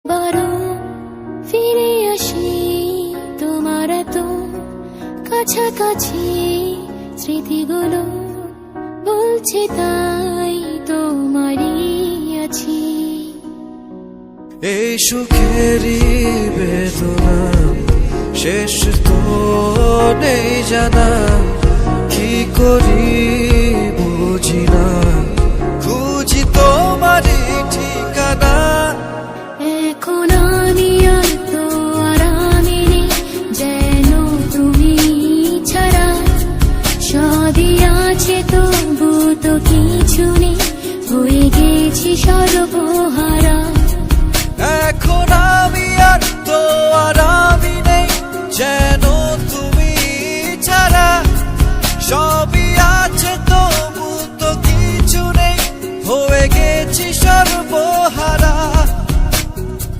বারো ফিরে আসি তোমার এত কাছাকাছি, স্মৃতিগুলো বলছে তাই তোমারই আছি। এই সুখেরই বেদনা শেষ তো নেই জানা, কি করি বুঝি